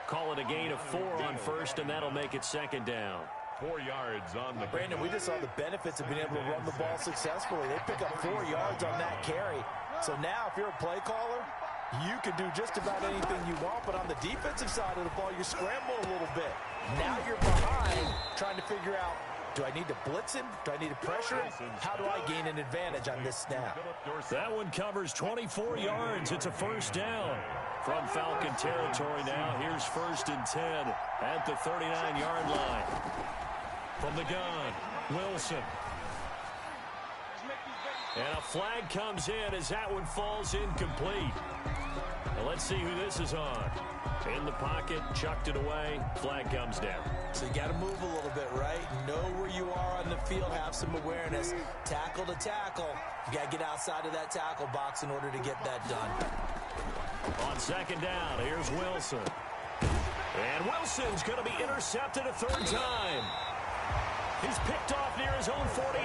I: Call it a gain of 4 on 1st, and that'll make it 2nd down.
K: 4 yards on the...
J: Brandon, we just saw the benefits of being able to run the ball successfully. They pick up 4 yards on that carry. So now, if you're a play caller, you can do just about anything you want, but on the defensive side of the ball, you're scrambling a little bit. Now you're behind, trying to figure out Do I need to blitz him? Do I need to pressure him? How do I gain an advantage on this snap?
I: That one covers 24 yards. It's a first down. From Falcon territory now, here's 1st and 10 at the 39-yard line. From the gun, Wilson. And a flag comes in as that one falls incomplete. Now let's see who this is on. In the pocket, chucked it away, flag comes down.
J: So you got to move a little bit, right? Know where you are on the field, have some awareness. Tackle to tackle. You got to get outside of that tackle box in order to get that done.
I: On 2nd down, here's Wilson. And Wilson's going to be intercepted a 3rd time. He's picked off near his own 48,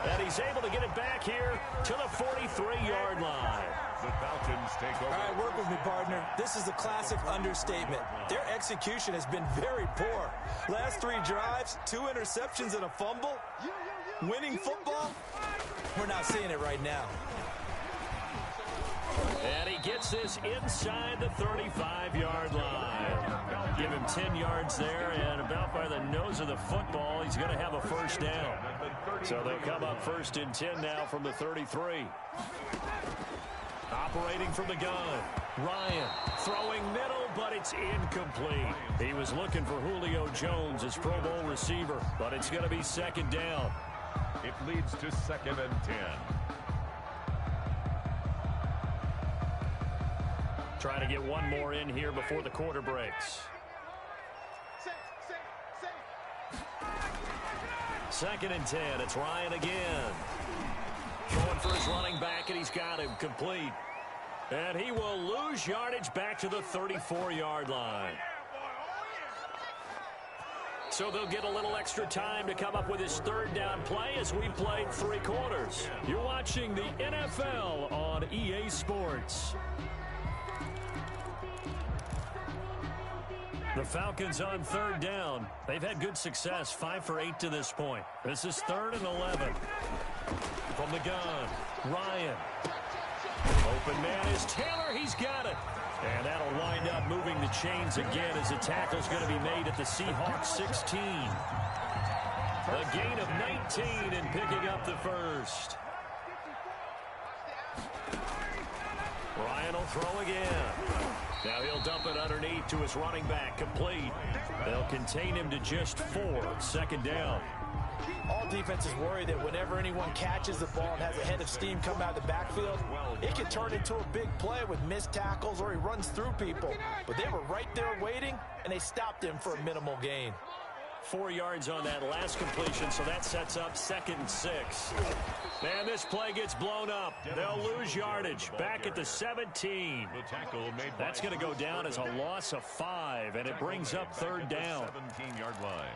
I: and he's able to get it back here to the 43-yard line.
K: The Falcons take over.
J: All right, work with me, partner. This is a classic understatement. Their execution has been very poor. Last 3 drives, 2 interceptions and a fumble. Winning football? We're not seeing it right now.
I: And he gets this inside the 35-yard line. Give him 10 yards there, and about by the nose of the football, he's going to have a first down. So they'll come up 1st and 10 now from the 33. Operating from the gun, Ryan throwing middle, but it's incomplete. He was looking for Julio Jones, his Pro Bowl receiver, but it's going to be 2nd down.
K: It leads to 2nd and 10.
I: Trying to get one more in here before the quarter breaks. 2nd and 10. It's Ryan again. Going for his running back, and he's got him complete. And he will lose yardage back to the 34-yard line. So they'll get a little extra time to come up with his 3rd down play as we played 3 quarters. You're watching the NFL on EA Sports. The Falcons on 3rd down. They've had good success, 5 for 8 to this point. This is 3rd and 11. From the gun, Ryan. Open man is Taylor. He's got it. And that'll wind up moving the chains again as the tackle's going to be made at the Seahawks 16. A gain of 19 and picking up the first. Ryan will throw again. Now he'll dump it underneath to his running back, complete. They'll contain him to just 4, 2nd down.
J: All defenses worry that whenever anyone catches the ball and has a head of steam come out of the backfield, it can turn into a big play with missed tackles or he runs through people. But they were right there waiting, and they stopped him for a minimal gain.
I: 4 yards on that last completion, so that sets up 2nd and 6. And this play gets blown up. They'll lose yardage back at the 17. That's going to go down as a loss of 5, and it brings up 3rd down.
K: 17-yard line.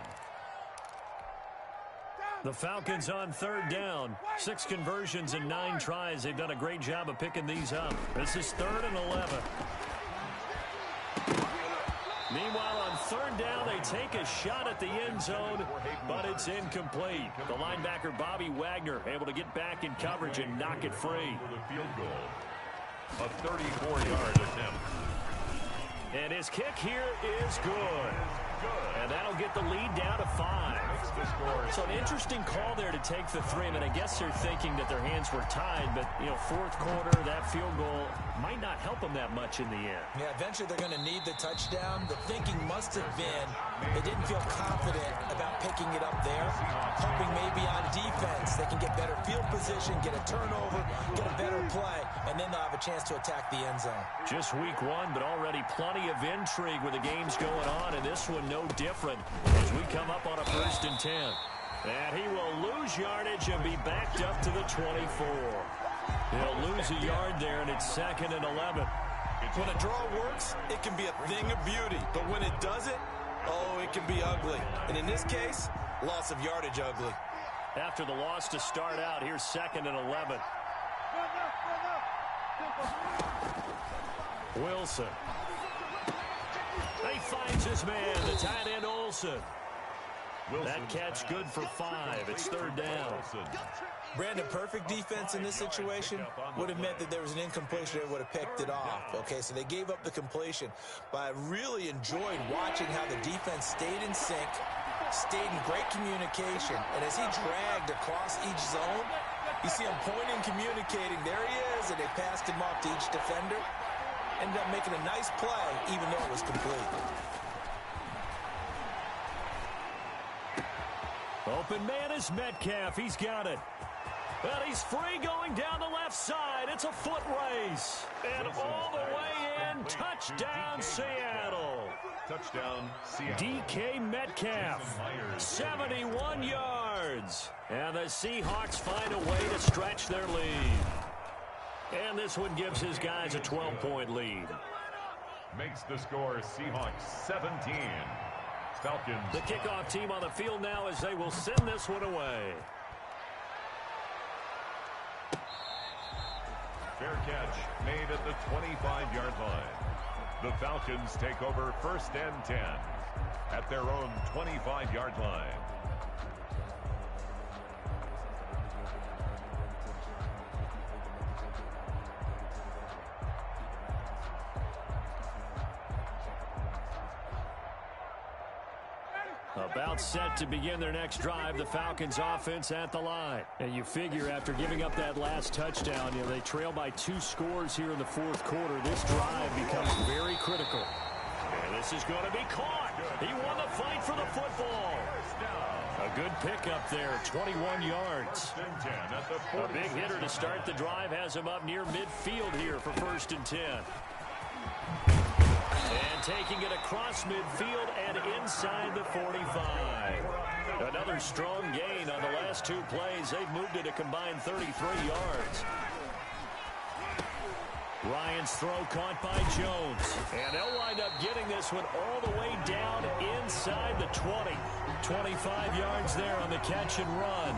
I: The Falcons on 3rd down. 6 conversions and 9 tries. They've done a great job of picking these up. This is 3rd and 11. Meanwhile, on 3rd down, they take a shot at the end zone, but it's incomplete. The linebacker, Bobby Wagner, able to get back in coverage and knock it free.
K: The field goal. A 34-yard attempt.
I: And his kick here is good. And that'll get the lead down to 5. So an interesting call there to take the 3. I mean, I guess they're thinking that their hands were tied, but, 4th quarter, that field goal might not help them that much in the end.
J: Yeah, eventually they're going to need the touchdown. The thinking must have been they didn't feel confident about picking it up there, hoping maybe on defense they can get better field position, get a turnover, get a better play, and then they'll have a chance to attack the end zone.
I: Just week 1, but already plenty of intrigue with the games going on, and this one no different as we come up on a 1st and 10. And he will lose yardage and be backed up to the 24. He'll lose a yard there, and it's 2nd and 11.
J: When a draw works, it can be a thing of beauty. But when it doesn't, oh, it can be ugly. And in this case, loss of yardage ugly.
I: After the loss to start out, here's 2nd and 11. Wilson. He finds his man, the tight end Olsen. That catch good for 5. It's 3rd down.
J: Brandon, perfect defense in this situation would have meant that there was an incompletion. They would have picked it off. Okay, so they gave up the completion. But I really enjoyed watching how the defense stayed in sync, stayed in great communication. And as he dragged across each zone, you see him pointing, communicating. There he is, and they passed him off to each defender. Ended up making a nice play, even though it was complete.
I: Open man is Metcalf. He's got it. And he's free going down the left side. It's a foot race. And all the way in, touchdown Seattle.
K: Touchdown, Seattle.
I: DK Metcalf, 71 yards. And the Seahawks find a way to stretch their lead. And this one gives his guys a 12-point lead.
K: Makes the score Seahawks 17. Falcons.
I: The kickoff team on the field now as they will send this one away.
K: Fair catch made at the 25-yard line. The Falcons take over 1st and 10 at their own 25-yard line.
I: About set to begin their next drive, the Falcons offense at the line. And you figure after giving up that last touchdown, they trail by 2 scores here in the 4th quarter. This drive becomes very critical. And this is going to be caught. He won the fight for the football. A good pickup there, 21 yards. A big hitter to start the drive has him up near midfield here for 1st and 10. And taking it across midfield and inside the 45. Another strong gain on the last 2 plays. They've moved it a combined 33 yards. Ryan's throw caught by Jones. And they'll wind up getting this one all the way down inside the 20. 25 yards there on the catch and run.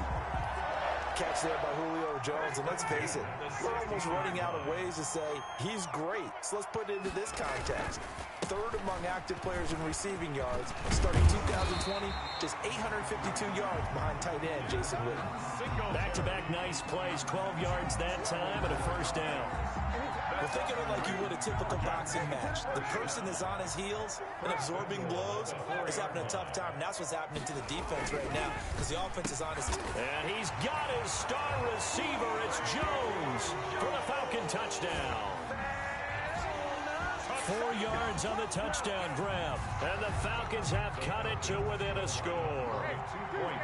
J: Catch there by Julio Jones, and let's face it, we're almost running out of ways to say he's great. So let's put it into this context. 3rd among active players in receiving yards, starting 2020, just 852 yards behind tight end Jason Witten.
I: Back-to-back nice plays, 12 yards that time and a 1st down.
J: Well, think of it like you would a typical boxing match. The person is on his heels and absorbing blows is having a tough time. And that's what's happening to the defense right now because the offense is on his team.
I: And he's got his star receiver. It's Jones for the Falcon touchdown. 4 yards on the touchdown grab. And the Falcons have cut it to within a score.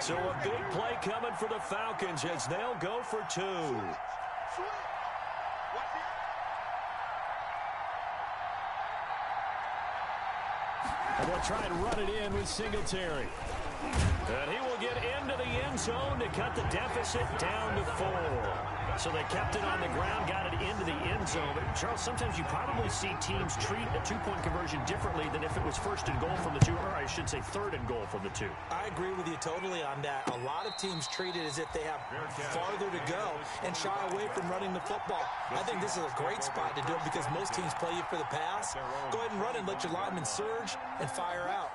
I: So a big play coming for the Falcons as they'll go for 2. And they'll try and run it in with Singletary. And he will get into the end zone to cut the deficit down to 4. So they kept it on the ground, got it into the end zone. But Charles, sometimes you probably see teams treat a 2-point conversion differently than if it was 1st and goal from the 2, or I should say 3rd and goal from the 2.
J: I agree with you totally on that. A lot of teams treat it as if they have farther to go and shy away from running the football. I think this is a great spot to do it because most teams play you for the pass. Go ahead and run it, let your linemen surge and fire out.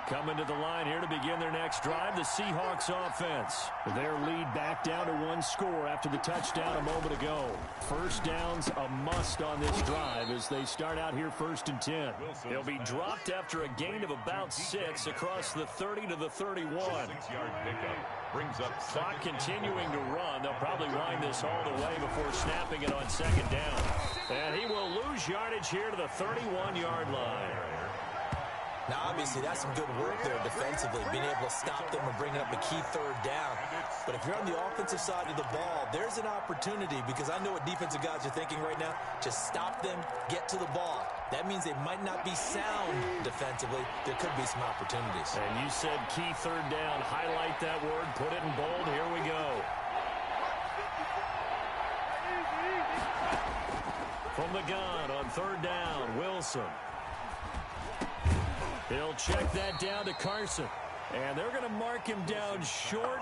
I: Coming to the line here to begin their next drive, the Seahawks offense. Their lead back down to 1 score after the touchdown a moment ago. 1st down's a must on this drive as they start out here 1st and 10. They'll be dropped after a gain of about 6 across the 30 to the 31.
K: 6-yard pickup brings up
I: clock continuing to run. They'll probably wind this all the way before snapping it on 2nd down. And he will lose yardage here to the 31-yard line.
J: Now, obviously, that's some good work there defensively, being able to stop them and bringing up a key 3rd down. But if you're on the offensive side of the ball, there's an opportunity because I know what defensive guys are thinking right now. Just stop them, get to the ball. That means they might not be sound defensively. There could be some opportunities.
I: And you said key 3rd down. Highlight that word. Put it in bold. Here we go. From the gun on 3rd down, Wilson. He'll check that down to Carson. And they're going to mark him down short,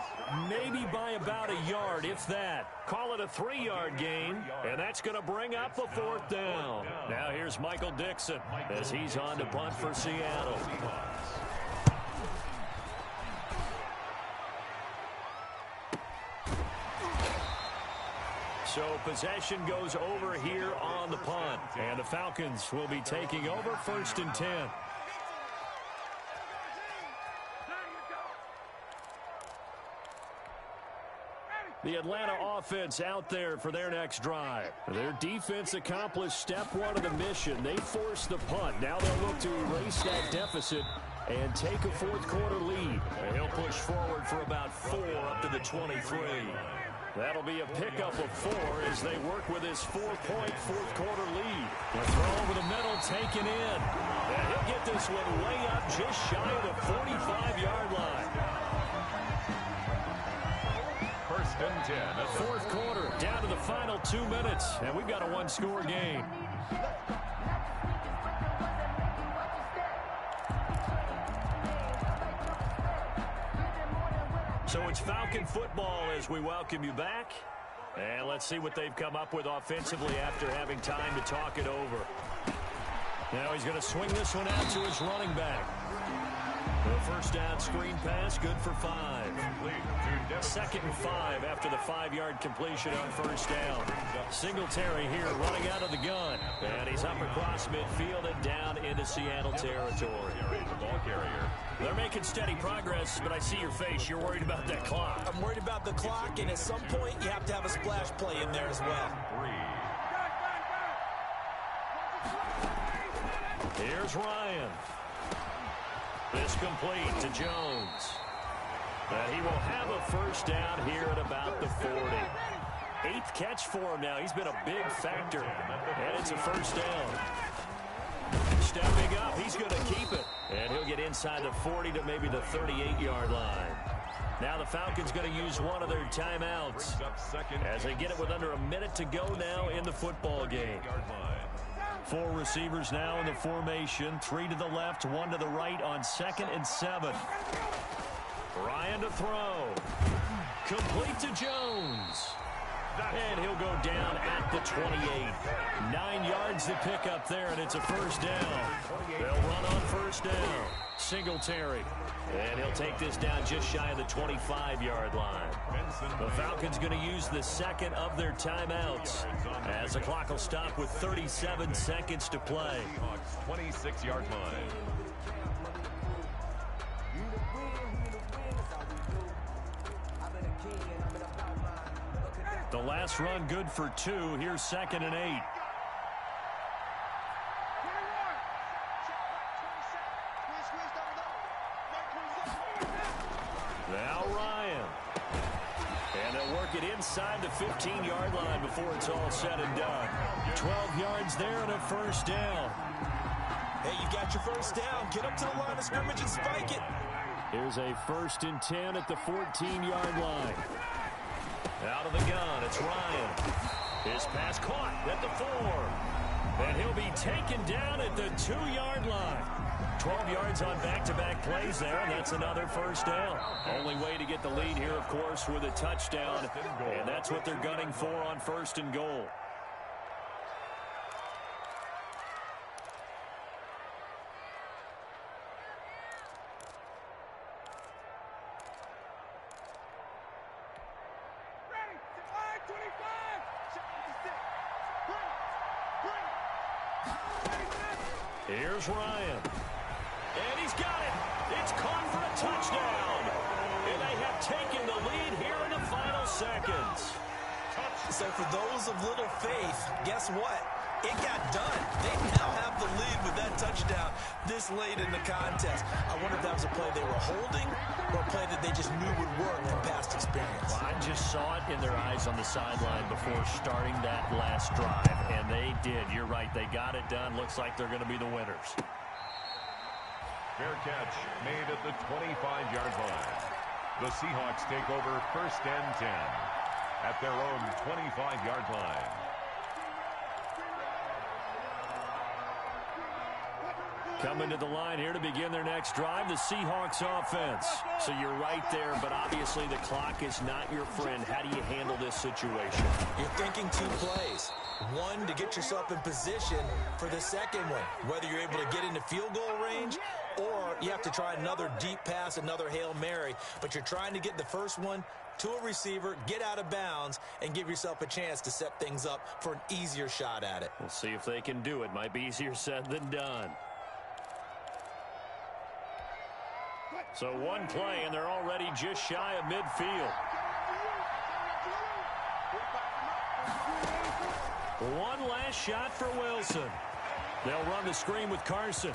I: maybe by about a yard, if that. Call it a 3-yard gain, and that's going to bring up a 4th down. Now here's Michael Dixon as he's on to punt for Seattle. So possession goes over here on the punt, and the Falcons will be taking over 1st and 10. The Atlanta offense out there for their next drive. Their defense accomplished step one of the mission. They forced the punt. Now they'll look to erase that deficit and take a fourth quarter lead. And he'll push forward for about 4 up to the 23. That'll be a pickup of 4 as they work with his 4-point fourth quarter lead. The throw over the middle taken in. And he'll get this one way up just shy of the 45-yard line.
K: First and 10.
I: Fourth quarter, down to the final 2 minutes, and we've got a one-score game. So it's Falcon football as we welcome you back. And let's see what they've come up with offensively after having time to talk it over. Now he's going to swing this one out to his running back. The first down screen pass, good for 5. Second and 5 after the 5-yard completion on first down. Singletary here running out of the gun. And he's up across midfield and down into Seattle territory.
K: The ball carrier.
I: They're making steady progress, but I see your face. You're worried about that clock.
J: I'm worried about the clock, and at some point you have to have a splash play in there as well.
K: 3.
I: Here's Ryan. This complete to Jones. And he will have a first down here at about the 40. 8th catch for him now. He's been a big factor. And it's a first down. Stepping up, he's going to keep it. And he'll get inside the 40 to maybe the 38-yard line. Now the Falcons going to use one of their timeouts as they get it with under a minute to go now in the football game. 4 receivers now in the formation. 3 to the left, 1 to the right on 2nd and 7. Ryan to throw. Complete to Jones. And he'll go down at the 28. 9 yards to pick up there, and it's a first down. They'll run on first down. Singletary. And he'll take this down just shy of the 25-yard line. The Falcons going to use the second of their timeouts as the clock will stop with 37 seconds to play.
K: 26-yard line.
I: The last run good for 2. Here's 2nd and 8. Now Ryan. And they'll work it inside the 15-yard line before it's all said and done. 12 yards there and a first down.
J: Hey, you got your first down. Get up to the line of scrimmage and spike it.
I: Here's a 1st and 10 at the 14-yard line. Out of the gun, it's Ryan. His pass caught at the 4. And he'll be taken down at the 2-yard line. 12 yards on back-to-back plays there, and that's another first down. Only way to get the lead here, of course, with a touchdown. And that's what they're gunning for on 1st and goal. Here's Ryan. And he's got it. It's caught for a touchdown. And they have taken the lead here in the final seconds.
J: So for those of little faith, guess what? It got done. They now have the lead with that touchdown this late in the contest. I wonder if that was a play they were holding or a play that they just knew would work from past experience.
I: Well, I just saw it in their eyes on the sideline before starting that last drive, and they did. You're right. They got it done. Looks like they're going to be the winners.
K: Fair catch made at the 25-yard line. The Seahawks take over 1st and 10 at their own 25-yard line.
I: Coming to the line here to begin their next drive, the Seahawks offense. So you're right there, but obviously the clock is not your friend. How do you handle this situation?
J: You're thinking 2 plays. One, to get yourself in position for the second one, whether you're able to get into field goal range or you have to try another deep pass, another Hail Mary. But you're trying to get the first one to a receiver, get out of bounds, and give yourself a chance to set things up for an easier shot at it.
I: We'll see if they can do it. Might be easier said than done. So one play, and they're already just shy of midfield. One last shot for Wilson. They'll run the screen with Carson.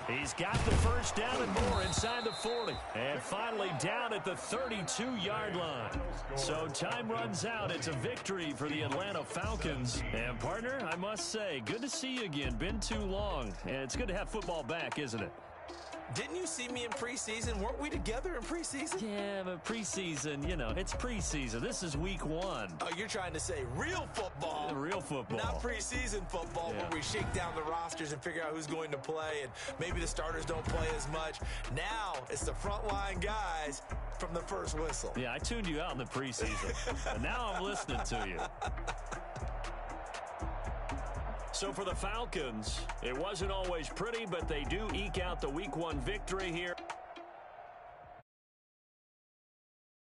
I: He's got the first down and more inside the 40. And finally down at the 32-yard line. So time runs out. It's a victory for the Atlanta Falcons. And, partner, I must say, good to see you again. Been too long. And it's good to have football back, isn't it?
J: Didn't you see me in preseason? Weren't we together in preseason?
I: Yeah, but preseason, you know, it's preseason. This is week 1.
J: Oh, you're trying to say real football.
I: Real football.
J: Not preseason football where we shake down the rosters and figure out who's going to play, and maybe the starters don't play as much. Now it's the frontline guys from the first whistle.
I: Yeah, I tuned you out in the preseason. And now I'm listening to you. So for the Falcons, it wasn't always pretty, but they do eke out the Week 1 victory here.